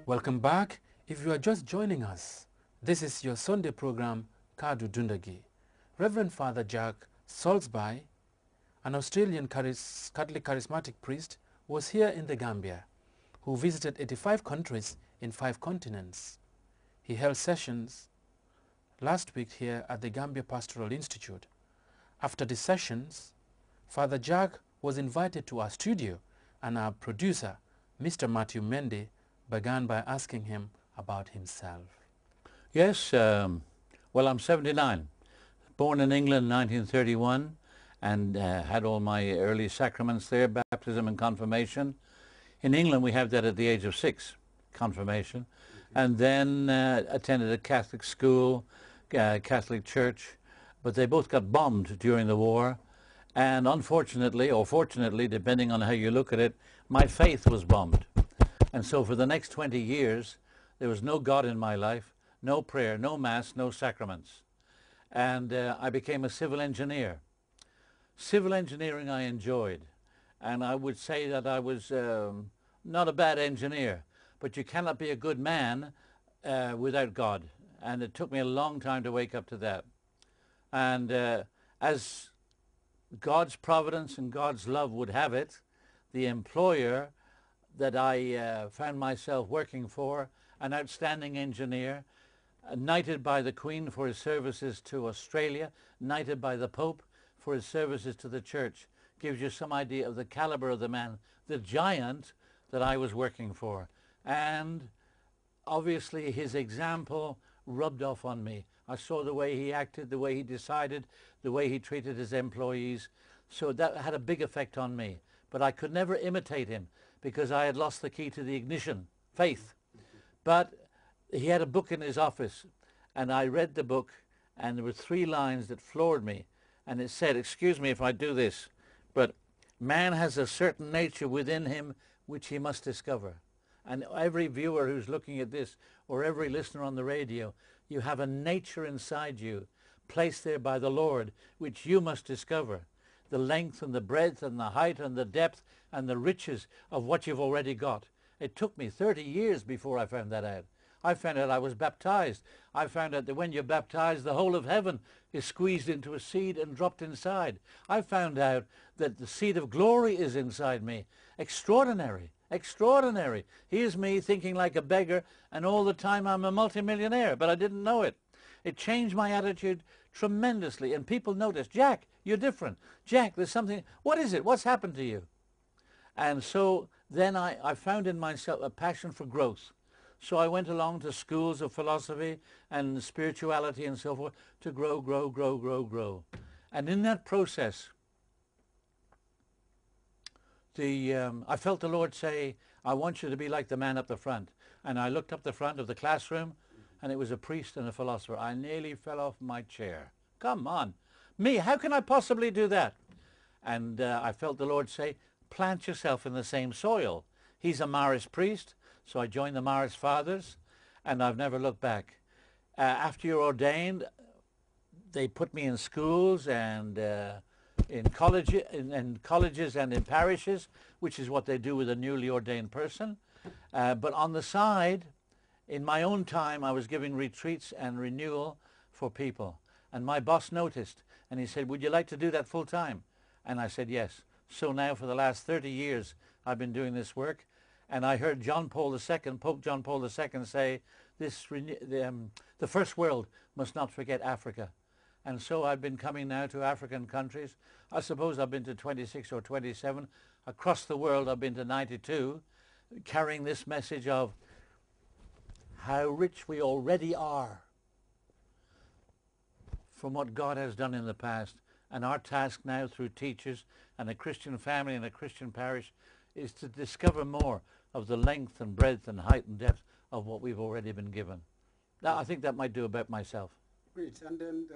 Welcome back. If you are just joining us, this is your Sunday program, Kadu Dundagi. Reverend Father Jack Salisbury, an Australian Catholic charismatic priest, was here in the Gambia, who visited 85 countries in 5 continents. He held sessions last week here at the Gambia Pastoral Institute. After the sessions, Father Jack was invited to our studio, and our producer, Mr. Matthew Mendy, began by asking him about himself. Yes, well, I'm 79, born in England in 1931, and had all my early sacraments there, baptism and confirmation. In England we have that at the age of 6, confirmation, and then attended a Catholic school, Catholic church, but they both got bombed during the war, and unfortunately, or fortunately, depending on how you look at it, my faith was bombed. And so for the next 20 years, there was no God in my life, no prayer, no Mass, no sacraments. And I became a civil engineer. Civil engineering I enjoyed. And I would say that I was not a bad engineer, but you cannot be a good man without God. And it took me a long time to wake up to that. And as God's providence and God's love would have it, the employer that I found myself working for, an outstanding engineer, knighted by the Queen for his services to Australia, knighted by the Pope for his services to the Church, gives you some idea of the caliber of the man, the giant that I was working for. And obviously his example rubbed off on me. I saw the way he acted, the way he decided, the way he treated his employees. So that had a big effect on me. But I could never imitate him because I had lost the key to the ignition, faith. But he had a book in his office, and I read the book, and there were 3 lines that floored me. And it said, excuse me if I do this, but man has a certain nature within him which he must discover. And every viewer who's looking at this, or every listener on the radio, you have a nature inside you, placed there by the Lord, which you must discover. The length and the breadth and the height and the depth and the riches of what you've already got. It took me 30 years before I found that out. I found out I was baptized. I found out that when you're baptized, the whole of heaven is squeezed into a seed and dropped inside. I found out that the seed of glory is inside me. Extraordinary. Extraordinary. Here's me thinking like a beggar, and all the time I'm a multimillionaire, but I didn't know it. It changed my attitude tremendously, and people noticed, Jack, you're different. Jack, there's something. What is it? What's happened to you? And so then I found in myself a passion for growth. So I went along to schools of philosophy and spirituality and so forth to grow, grow, grow, grow, grow. And in that process, I felt the Lord say, I want you to be like the man up the front. And I looked up the front of the classroom, and it was a priest and a philosopher. I nearly fell off my chair. Come on. Me, how can I possibly do that? And I felt the Lord say, plant yourself in the same soil. He's a Maris priest, so I joined the Maris Fathers, and I've never looked back. After you're ordained, they put me in schools and in colleges and in parishes, which is what they do with a newly ordained person. But on the side, in my own time, I was giving retreats and renewal for people. And my boss noticed, and he said, would you like to do that full time? And I said, yes. So now for the last 30 years, I've been doing this work. And I heard Pope John Paul II say, the first world must not forget Africa. And so I've been coming now to African countries. I suppose I've been to 26 or 27. Across the world, I've been to 92, carrying this message of how rich we already are from what God has done in the past. And our task now through teachers and a Christian family and a Christian parish is to discover more of the length and breadth and height and depth of what we've already been given. Now, I think that might do about myself. Great. And then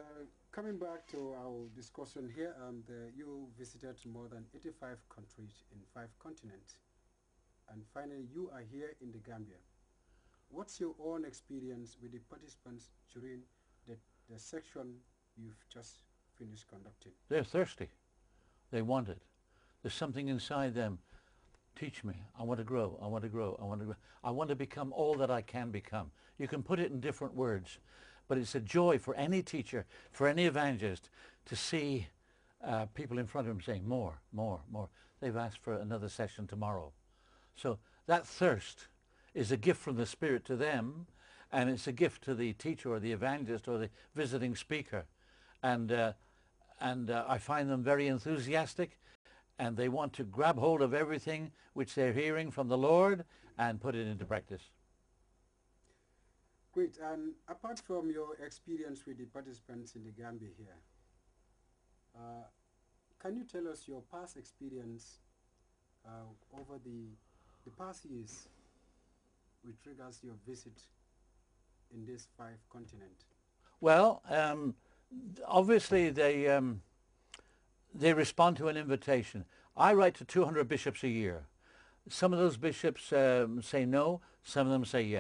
coming back to our discussion here, you visited more than 85 countries in 5 continents. And finally, you are here in the Gambia. What's your own experience with the participants during the section you've just finished conducting? They're thirsty. They want it. There's something inside them. Teach me. I want to grow. I want to grow. I want to grow. I want to become all that I can become. You can put it in different words, but it's a joy for any teacher, for any evangelist, to see people in front of them saying, more, more, more. They've asked for another session tomorrow. So that thirst is a gift from the Spirit to them, and it's a gift to the teacher or the evangelist or the visiting speaker. And I find them very enthusiastic, and they want to grab hold of everything which they're hearing from the Lord and put it into practice. Great. And apart from your experience with the participants in the Gambia here, can you tell us your past experience over the past years with regards to your visit in these 5 continents? Well, obviously they respond to an invitation. I write to 200 bishops a year. Some of those bishops say no, some of them say yes.